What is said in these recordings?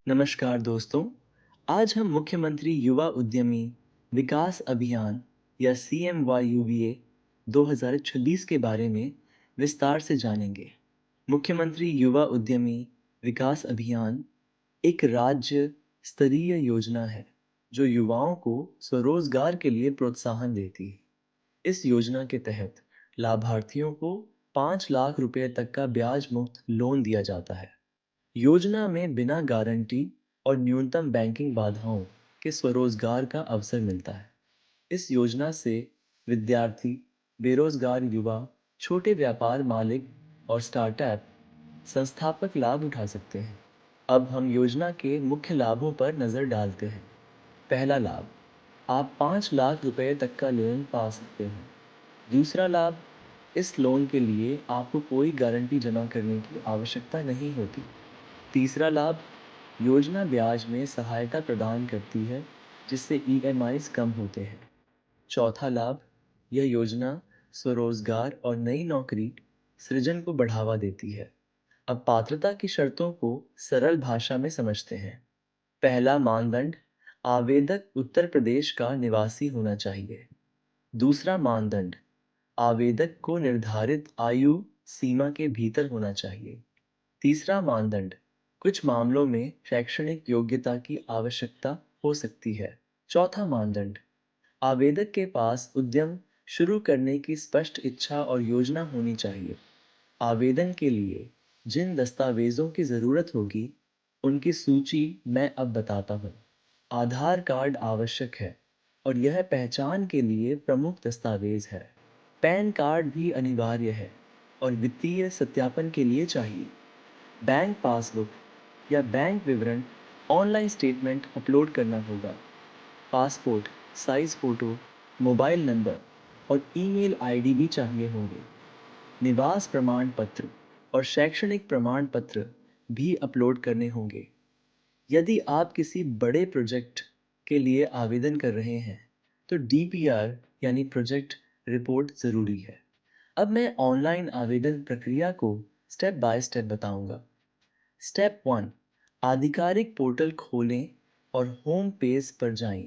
नमस्कार दोस्तों। आज हम मुख्यमंत्री युवा उद्यमी विकास अभियान या CMYUVA 2026 के बारे में विस्तार से जानेंगे। मुख्यमंत्री युवा उद्यमी विकास अभियान एक राज्य स्तरीय योजना है जो युवाओं को स्वरोजगार के लिए प्रोत्साहन देती है। इस योजना के तहत लाभार्थियों को 5 लाख रुपए तक का ब्याज मुक्त लोन दिया जाता है। योजना में बिना गारंटी और न्यूनतम बैंकिंग बाधाओं के स्वरोजगार का अवसर मिलता है। इस योजना से विद्यार्थी, बेरोजगार युवा, छोटे व्यापार मालिक और स्टार्टअप संस्थापक लाभ उठा सकते हैं। अब हम योजना के मुख्य लाभों पर नज़र डालते हैं। पहला लाभ, आप 5 लाख रुपए तक का लोन पा सकते हैं। दूसरा लाभ, इस लोन के लिए आपको कोई गारंटी जमा करने की आवश्यकता नहीं होती। तीसरा लाभ, योजना ब्याज में सहायता प्रदान करती है जिससे EMIs कम होते हैं। चौथा लाभ, यह योजना स्वरोजगार और नई नौकरी सृजन को बढ़ावा देती है। अब पात्रता की शर्तों को सरल भाषा में समझते हैं। पहला मानदंड, आवेदक उत्तर प्रदेश का निवासी होना चाहिए। दूसरा मानदंड, आवेदक को निर्धारित आयु सीमा के भीतर होना चाहिए। तीसरा मानदंड, कुछ मामलों में शैक्षणिक योग्यता की आवश्यकता हो सकती है। चौथा मानदंड, आवेदक के पास उद्यम शुरू करने की स्पष्ट इच्छा और योजना होनी चाहिए। आवेदन के लिए जिन दस्तावेजों की ज़रूरत होगी, उनकी सूची मैं अब बताता हूँ। आधार कार्ड आवश्यक है और यह पहचान के लिए प्रमुख दस्तावेज है। पैन कार्ड भी अनिवार्य है और वित्तीय सत्यापन के लिए चाहिए। बैंक पासबुक या बैंक विवरण, ऑनलाइन स्टेटमेंट अपलोड करना होगा। Passport size photo, mobile number और ईमेल आईडी भी चाहिए होंगे। निवास प्रमाण पत्र और शैक्षणिक प्रमाण पत्र भी अपलोड करने होंगे। यदि आप किसी बड़े प्रोजेक्ट के लिए आवेदन कर रहे हैं, तो DPR यानी प्रोजेक्ट रिपोर्ट ज़रूरी है। अब मैं ऑनलाइन आवेदन प्रक्रिया को स्टेप बाय स्टेप बताऊंगा। स्टेप 1, आधिकारिक पोर्टल खोलें और होम पेज पर जाएं।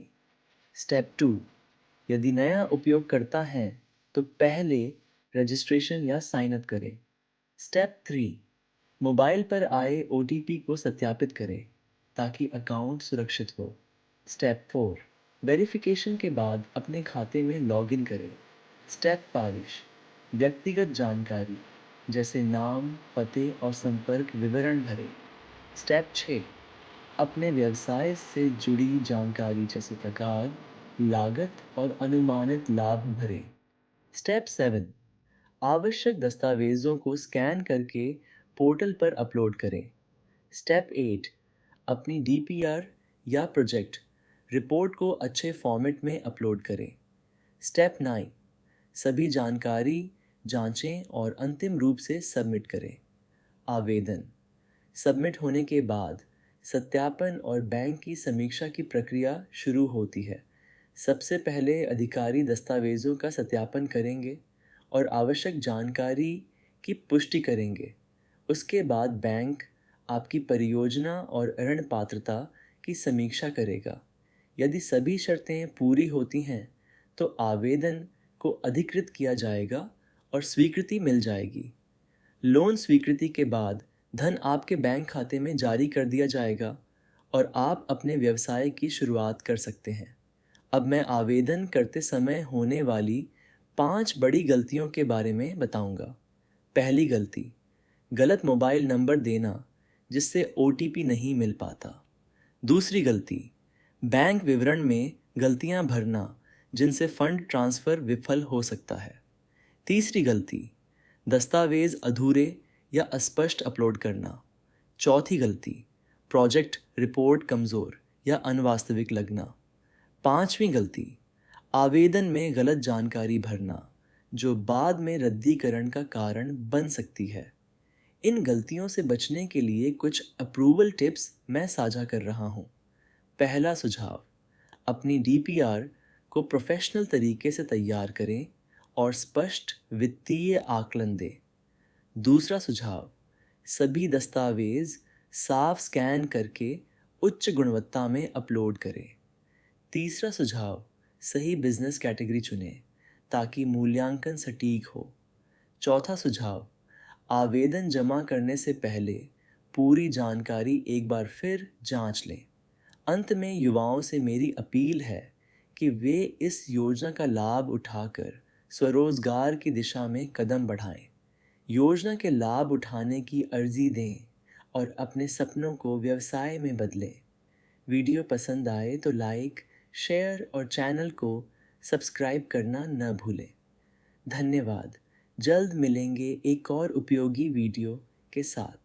स्टेप 2, यदि नया उपयोगकर्ता है तो पहले रजिस्ट्रेशन या साइन अप करें। स्टेप 3, मोबाइल पर आए OTP को सत्यापित करें ताकि अकाउंट सुरक्षित हो। स्टेप 4, वेरिफिकेशन के बाद अपने खाते में लॉगिन करें। स्टेप 5, व्यक्तिगत जानकारी जैसे नाम, पते और संपर्क विवरण भरें। स्टेप 6, अपने व्यवसाय से जुड़ी जानकारी जैसे प्रकार, लागत और अनुमानित लाभ भरें। स्टेप 7, आवश्यक दस्तावेज़ों को स्कैन करके पोर्टल पर अपलोड करें। स्टेप 8, अपनी DPR या प्रोजेक्ट रिपोर्ट को अच्छे फॉर्मेट में अपलोड करें। स्टेप 9, सभी जानकारी जांचें और अंतिम रूप से सबमिट करें। आवेदन सबमिट होने के बाद सत्यापन और बैंक की समीक्षा की प्रक्रिया शुरू होती है। सबसे पहले अधिकारी दस्तावेज़ों का सत्यापन करेंगे और आवश्यक जानकारी की पुष्टि करेंगे। उसके बाद बैंक आपकी परियोजना और ऋण पात्रता की समीक्षा करेगा। यदि सभी शर्तें पूरी होती हैं, तो आवेदन को अधिकृत किया जाएगा और स्वीकृति मिल जाएगी। लोन स्वीकृति के बाद धन आपके बैंक खाते में जारी कर दिया जाएगा और आप अपने व्यवसाय की शुरुआत कर सकते हैं। अब मैं आवेदन करते समय होने वाली 5 बड़ी गलतियों के बारे में बताऊंगा। पहली गलती, गलत मोबाइल नंबर देना जिससे OTP नहीं मिल पाता। दूसरी गलती, बैंक विवरण में गलतियां भरना जिनसे फंड ट्रांसफ़र विफल हो सकता है। तीसरी गलती, दस्तावेज़ अधूरे या अस्पष्ट अपलोड करना। चौथी गलती, प्रोजेक्ट रिपोर्ट कमज़ोर या अनवास्तविक लगना। पांचवी गलती, आवेदन में गलत जानकारी भरना जो बाद में रद्दीकरण का कारण बन सकती है। इन गलतियों से बचने के लिए कुछ अप्रूवल टिप्स मैं साझा कर रहा हूँ। पहला सुझाव, अपनी DPR को प्रोफेशनल तरीके से तैयार करें और स्पष्ट वित्तीय आकलन दें। दूसरा सुझाव, सभी दस्तावेज साफ स्कैन करके उच्च गुणवत्ता में अपलोड करें। तीसरा सुझाव, सही बिजनेस कैटेगरी चुनें ताकि मूल्यांकन सटीक हो। चौथा सुझाव, आवेदन जमा करने से पहले पूरी जानकारी एक बार फिर जांच लें। अंत में युवाओं से मेरी अपील है कि वे इस योजना का लाभ उठाकर स्वरोजगार की दिशा में कदम बढ़ाएं। योजना के लाभ उठाने की अर्जी दें और अपने सपनों को व्यवसाय में बदलें। वीडियो पसंद आए तो लाइक, शेयर और चैनल को सब्सक्राइब करना न भूलें। धन्यवाद। जल्द मिलेंगे एक और उपयोगी वीडियो के साथ।